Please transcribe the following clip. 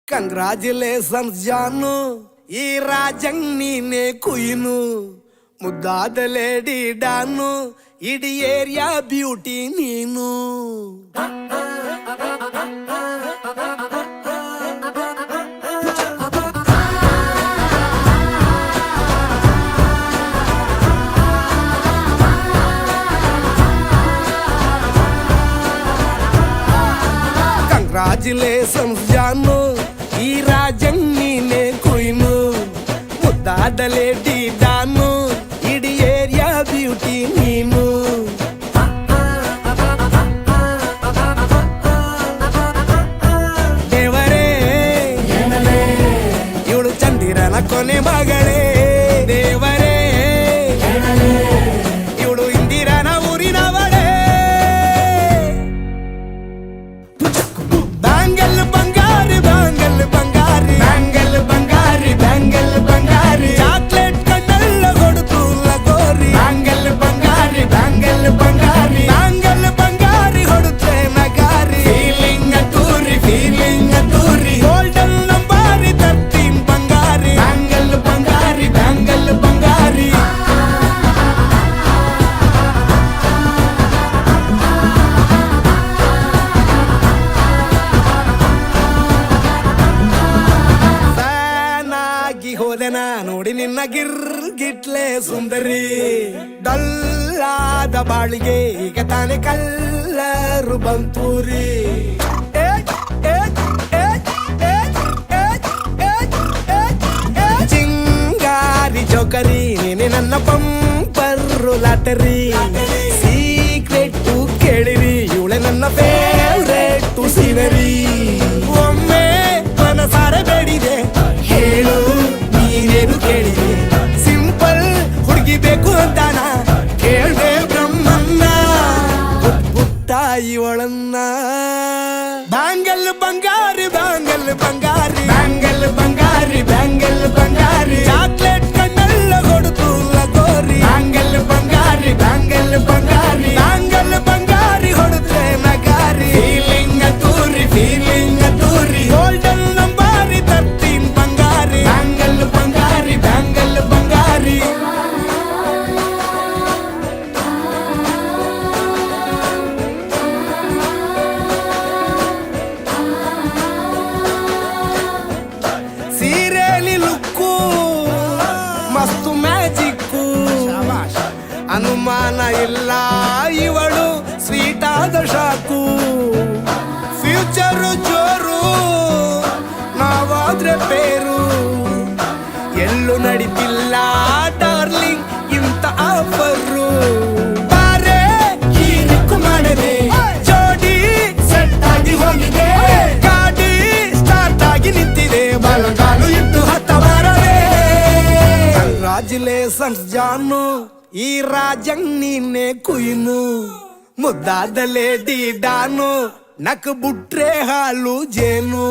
Congratulations ಜಾನು, ಈ ರಾಜಂಗ್ ನೀನೆ ಕುಯ್ನು, ಮುದ್ದಾದ ಲೇಡಿ ಡಾನು, ಇಡೀ ಏರಿಯಾ ಬ್ಯೂಟಿ ನೀನು. ಕಂಗ್ರಾಚುಲೇಷನ್ಸ್ ಜಾನು, ಈ ರಾಜಂಗ್ ನೀನೆ ಕುಯ್ನು, ಮುದ್ದಾದ ಲೇಡಿ ಡಾನು, ಇಡೀ ಏರಿಯಾ ಬ್ಯೂಟಿ ನೀನು. ದೇವರೇ ಇವಳು ಚಂದಿರನ ಕೊನೆ ಮಗಳೇ, ದೇವರೇ ಇವಳು ಇಂದಿರನ ಊರಿನವಳೇ. ಬ್ಯಾಂಗಲ್ ಬಂಗಾರಿ ಬ್ಯಾಂಗಲ್ ಬಂಗಾರಿ ಬ್ಯಾಂಗಲ್ ಬಂಗಾರಿ ಬ್ಯಾಂಗಲ್ ಬಂಗಾರಿ, ಚಾಕ್ಲೇಟ್ ಕಣ್ಣೆಲ್ಲ ಕೊಡುತ್ತು ಲಗೋರಿ. ಬ್ಯಾಂಗಲ್ ಬಂಗಾರಿ ಬ್ಯಾಂಗಲ್ ಬಂಗಾರಿ ಬ್ಯಾಂಗಲ್ ಬಂಗಾರಿ ಹೊಡುತ್ತೆ ನಗಾರಿ. ಫೀಲಿಂಗ್ ತೂರಿ ಗೋಲ್ಡನ್ ನಂಬಾರಿ 13 ಬಂಗಾರಿ. ಬ್ಯಾಂಗಲ್ ಬಂಗಾರಿ ಬ್ಯಾಂಗಲ್ ಬಂಗಾರಿ. ಹೋದೆನ ನೋಡಿ ನಿನ್ನ ಗಿರ್ಗಿಟ್ಲೆ ಸುಂದರಿ, ಡಲ್ಲಾದ ಬಾಳಿಗೆ ಈಗ ತಾನೆ ಕಲ್ಲರು ಬಂತೂರಿ. ಚಿಂಗಾರಿ ಜೋಕರಿ ನೀನೆ ನನ್ನ ಬಂಪರು ಲಾಟರಿ. ಸೀಕ್ರೆಟ್ ಕೇಳಿರಿ ಇವಳೆ ನನ್ನ ಫೇವ್ರೇಟ್ ಸೀನರಿ. ಒಮ್ಮೆ ಮನಸಾರೆ ಬೇಡಿದೆ ಹೇಳು ನೀನೇನು ಕೇಳಿದೆ, ಸಿಂಪಲ್ ಹುಡುಗಿ ಬೇಕು ಅಂತಾನ ಕೇಳ್ದೆ ಬ್ರಹ್ಮನ್ನ. ಪುಟ್ಟ ಇವಳನ್ನ ಬ್ಯಾಂಗಲ್ ಬಂಗಾರಿ ಬ್ಯಾಂಗಲ್ ಬಂಗಾರಿ ಬ್ಯಾಂಗಲ್ ಬಂಗಾರಿ ಬ್ಯಾಂಗಲ್ ಬಂಗಾರಿ, ಚಾಕ್ಲೇಟ್ ಕಣ್ಣೆಲ್ಲ ಕೊಡುತ್ತು ಲಗೋರಿ. ಬ್ಯಾಂಗಲ್ ಬಂಗಾರಿ ಬ್ಯಾಂಗಲ್ ಬಂಗಾರಿ ಬ್ಯಾಂಗಲ್ ಬಂಗಾರಿ ಹೊಡುತ್ತೆ ನಗಾರಿ. ಫೀಲಿಂಗ್ ತೂರಿ ಗೋಲ್ಡನ್ ನಂಬಾರಿ 13 ಬಂಗಾರಿ. ಬ್ಯಾಂಗಲ್ ಬಂಗಾರಿ ಬ್ಯಾಂಗಲ್ ಬಂಗಾರಿ. ಸೀರೆಲಿ ಲುಕ್ಕು ಮಸ್ತು ಮ್ಯಾಜಿಕ್ಕು, ಅನುಮಾನ ಇಲ್ಲ ಇವಳು ಸ್ವೀಟ್ ಆದ ಶಾಕು. ಫ್ಯೂಚರು ಜೋರು ನಾವಾದ್ರೆ ಪೇರು, ಎಲ್ಲೂ ನಡೀತಿಲ್ಲ ಡಾರ್ಲಿಂಗ್ ಇಂತ ಆಫರು. ಬಾರೆ ಹೀರಿಕ್ಕು ಮಾಡದೆ ಜೋಡಿ ಸೆಟ್ ಆಗಿ ಹೋಗಿದೆ, ಗಾಡಿ ಸ್ಟಾರ್ಟ್ ಆಗಿ ನಿಂತಿದೆ, ಬಲಗಾಲು ಇಟ್ಟು ಹತ್ತ ಬಾರದೆ. ಕಂಗ್ರಾಚುಲೇಷನ್ಸ್ ಜಾನು, ಈ ರಾಜಂಗ್ ನೀನೆ ಕುಯ್ನು, ಮುದ್ದಾದ ಲೇಡಿ ಡಾನು, ನಕ್ ಬುಟ್ರೆ ಹಾಲು ಜೇನು.